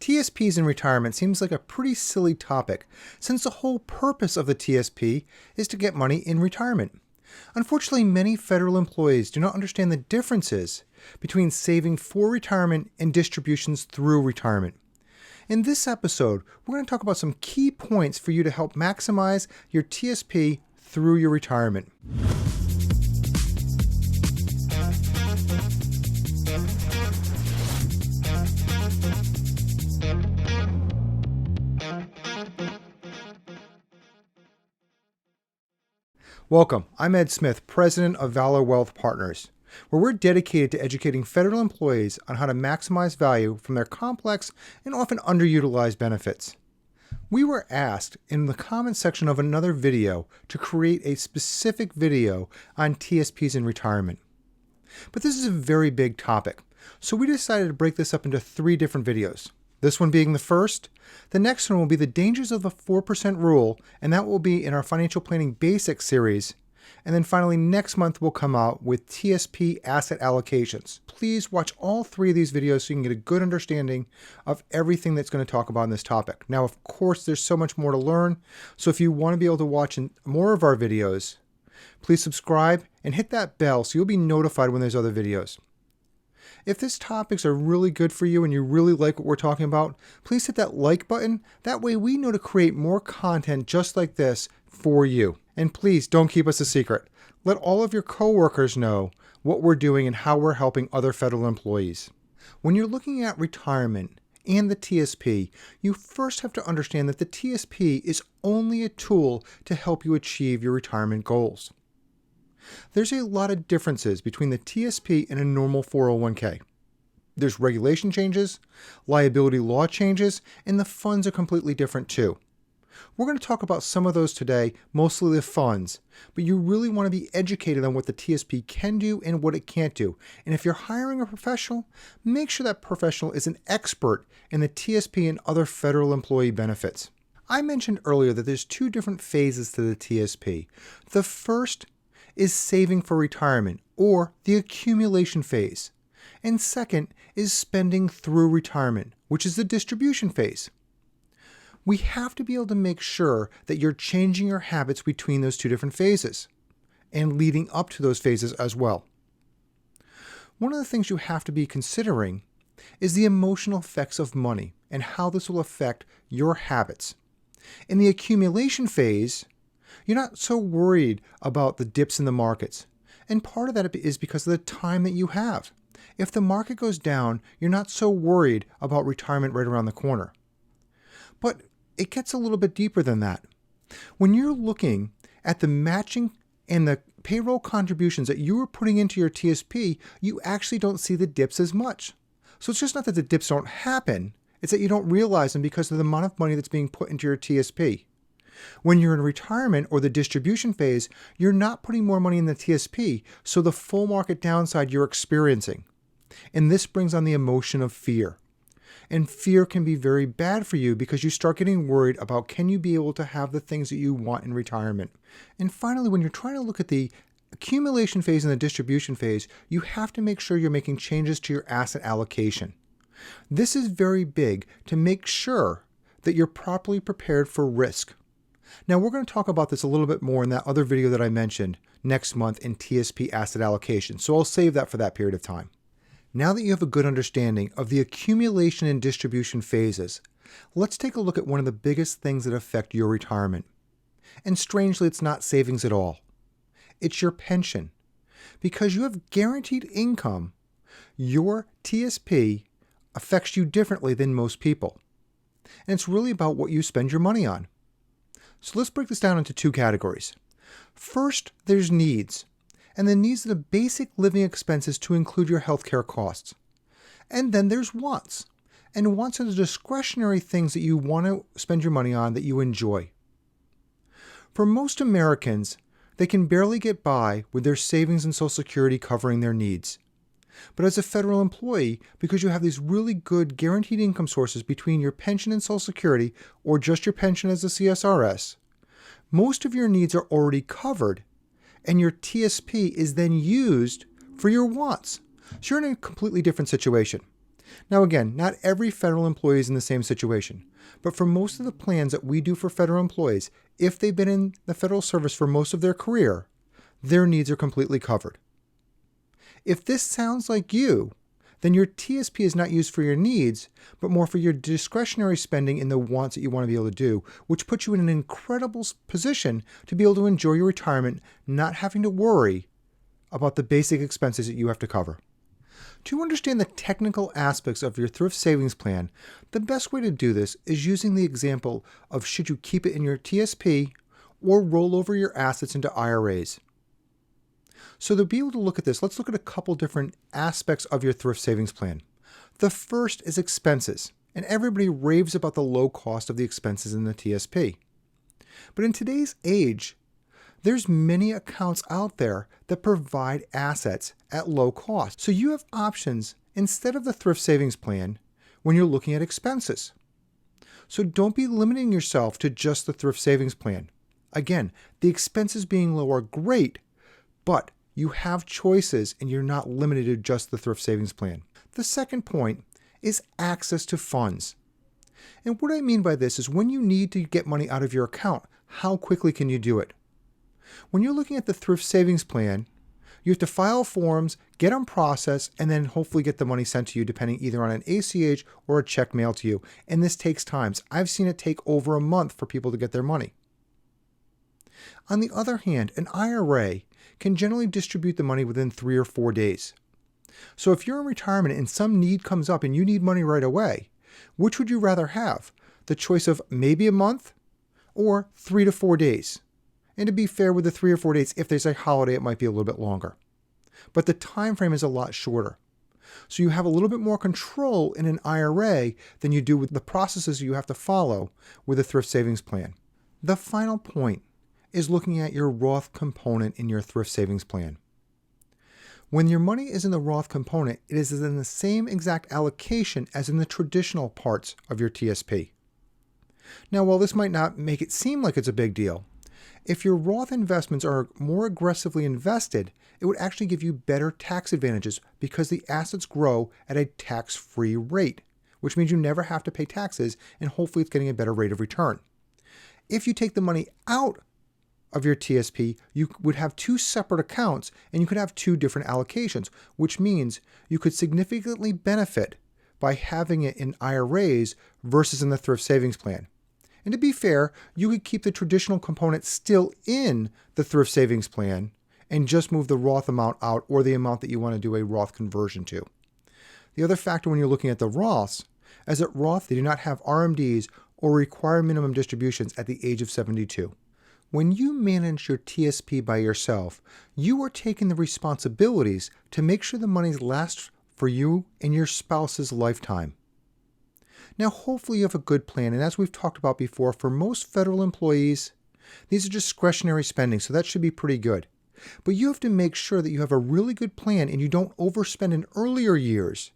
TSPs in retirement seems like a pretty silly topic, since the whole purpose of the TSP is to get money in retirement. Unfortunately, many federal employees do not understand the differences between saving for retirement and distributions through retirement. In this episode, we're going to talk about some key points for you to help maximize your TSP through your retirement. Welcome, I'm Ed Smith, President of Valor Wealth Partners, where we're dedicated to educating federal employees on how to maximize value from their complex and often underutilized benefits. We were asked in the comments section of another video to create a specific video on TSPs in retirement. But this is a very big topic, so we decided to break this up into 3 different videos. This one being the first. The next one will be the dangers of the 4% rule, and that will be in our Financial Planning Basics series. And then finally, next month we'll come out with TSP asset allocations. Please watch all 3 of these videos so you can get a good understanding of everything that's going to talk about in this topic. Now, of course, there's so much more to learn, so if you want to be able to watch more of our videos, please subscribe and hit that bell so you'll be notified when there's other videos. If these topics are really good for you and you really like what we're talking about, please hit that like button. That way we know to create more content just like this for you. And please don't keep us a secret. Let all of your coworkers know what we're doing and how we're helping other federal employees. When you're looking at retirement and the TSP, you first have to understand that the TSP is only a tool to help you achieve your retirement goals. There's a lot of differences between the TSP and a normal 401k. There's regulation changes, liability law changes, and the funds are completely different too. We're going to talk about some of those today, mostly the funds, but you really want to be educated on what the TSP can do and what it can't do. And if you're hiring a professional, make sure that professional is an expert in the TSP and other federal employee benefits. I mentioned earlier that there's 2 different phases to the TSP. The first is saving for retirement, or the accumulation phase. And second is spending through retirement, which is the distribution phase. We have to be able to make sure that you're changing your habits between those 2 different phases and leading up to those phases as well. One of the things you have to be considering is the emotional effects of money and how this will affect your habits. In the accumulation phase, you're not so worried about the dips in the markets. And part of that is because of the time that you have. If the market goes down, you're not so worried about retirement right around the corner. But it gets a little bit deeper than that. When you're looking at the matching and the payroll contributions that you were putting into your TSP, you actually don't see the dips as much. So it's just not that the dips don't happen, it's that you don't realize them because of the amount of money that's being put into your TSP. When you're in retirement or the distribution phase, you're not putting more money in the TSP, so the full market downside you're experiencing. And this brings on the emotion of fear. And fear can be very bad for you because you start getting worried about can you be able to have the things that you want in retirement. And finally, when you're trying to look at the accumulation phase and the distribution phase, you have to make sure you're making changes to your asset allocation. This is very big to make sure that you're properly prepared for risk. Now, we're going to talk about this a little bit more in that other video that I mentioned next month in TSP asset allocation, so I'll save that for that period of time. Now that you have a good understanding of the accumulation and distribution phases, let's take a look at one of the biggest things that affect your retirement. And strangely, it's not savings at all. It's your pension. Because you have guaranteed income, your TSP affects you differently than most people. And it's really about what you spend your money on. So let's break this down into 2 categories. First, there's needs, and the needs are the basic living expenses to include your healthcare costs. And then there's wants, and wants are the discretionary things that you want to spend your money on that you enjoy. For most Americans, they can barely get by with their savings and Social Security covering their needs. But as a federal employee, because you have these really good guaranteed income sources between your pension and Social Security, or just your pension as a CSRS, most of your needs are already covered, and your TSP is then used for your wants. So you're in a completely different situation. Now again, not every federal employee is in the same situation, but for most of the plans that we do for federal employees, if they've been in the federal service for most of their career, their needs are completely covered. If this sounds like you, then your TSP is not used for your needs, but more for your discretionary spending and the wants that you want to be able to do, which puts you in an incredible position to be able to enjoy your retirement, not having to worry about the basic expenses that you have to cover. To understand the technical aspects of your thrift savings plan, the best way to do this is using the example of should you keep it in your TSP or roll over your assets into IRAs. So to be able to look at this, let's look at a couple different aspects of your thrift savings plan. The first is expenses, and everybody raves about the low cost of the expenses in the TSP. But in today's age, there's many accounts out there that provide assets at low cost. So you have options instead of the thrift savings plan when you're looking at expenses. So don't be limiting yourself to just the thrift savings plan. Again, the expenses being low are great, but you have choices and you're not limited to just the thrift savings plan. The second point is access to funds. And what I mean by this is when you need to get money out of your account, how quickly can you do it? When you're looking at the thrift savings plan, you have to file forms, get them processed, and then hopefully get the money sent to you depending either on an ACH or a check mailed to you. And this takes time. I've seen it take over a month for people to get their money. On the other hand, an IRA can generally distribute the money within 3 or 4 days. So if you're in retirement and some need comes up and you need money right away, which would you rather have? The choice of maybe a month or 3 to 4 days? And to be fair, with the 3 or 4 days, if there's a holiday, it might be a little bit longer. But the time frame is a lot shorter. So you have a little bit more control in an IRA than you do with the processes you have to follow with a thrift savings plan. The final point is looking at your Roth component in your thrift savings plan. When your money is in the Roth component, it is in the same exact allocation as in the traditional parts of your TSP. Now, while this might not make it seem like it's a big deal, if your Roth investments are more aggressively invested, it would actually give you better tax advantages because the assets grow at a tax-free rate, which means you never have to pay taxes and hopefully it's getting a better rate of return. If you take the money out of your TSP, you would have 2 separate accounts and you could have 2 different allocations, which means you could significantly benefit by having it in IRAs versus in the thrift savings plan. And to be fair, you could keep the traditional component still in the thrift savings plan and just move the Roth amount out or the amount that you want to do a Roth conversion to. The other factor when you're looking at the Roths is that Roth, they do not have RMDs or require minimum distributions at the age of 72. When you manage your TSP by yourself, you are taking the responsibilities to make sure the money lasts for you and your spouse's lifetime. Now, hopefully you have a good plan, and as we've talked about before, for most federal employees, these are discretionary spending, so that should be pretty good. But you have to make sure that you have a really good plan and you don't overspend in earlier years,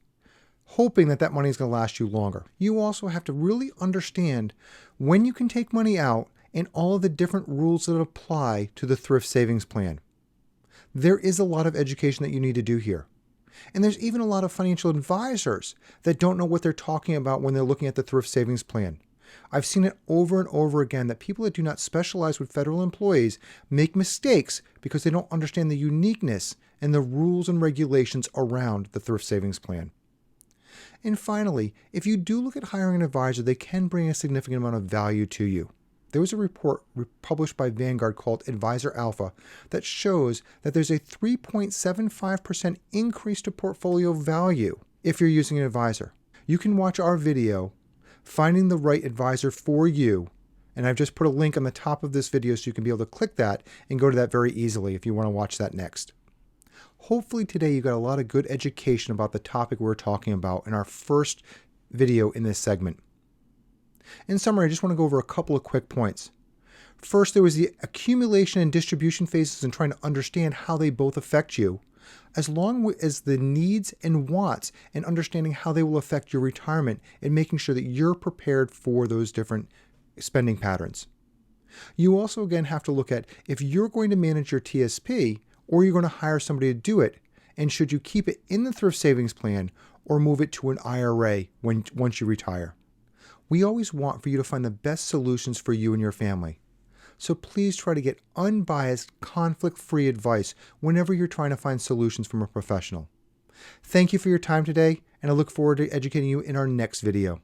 hoping that that money is going to last you longer. You also have to really understand when you can take money out and all of the different rules that apply to the thrift savings plan. There is a lot of education that you need to do here. And there's even a lot of financial advisors that don't know what they're talking about when they're looking at the thrift savings plan. I've seen it over and over again that people that do not specialize with federal employees make mistakes because they don't understand the uniqueness and the rules and regulations around the thrift savings plan. And finally, if you do look at hiring an advisor, they can bring a significant amount of value to you. There was a report published by Vanguard called Advisor Alpha that shows that there's a 3.75% increase to portfolio value if you're using an advisor. You can watch our video, Finding the Right Advisor for You, and I've just put a link on the top of this video so you can be able to click that and go to that very easily if you want to watch that next. Hopefully today you got a lot of good education about the topic we're talking about in our first video in this segment. In summary, I just want to go over a couple of quick points. First, there was the accumulation and distribution phases and trying to understand how they both affect you, as long as the needs and wants and understanding how they will affect your retirement and making sure that you're prepared for those different spending patterns. You also, again, have to look at if you're going to manage your TSP or you're going to hire somebody to do it, and should you keep it in the thrift savings plan or move it to an IRA once you retire. We always want for you to find the best solutions for you and your family. So please try to get unbiased, conflict-free advice whenever you're trying to find solutions from a professional. Thank you for your time today, and I look forward to educating you in our next video.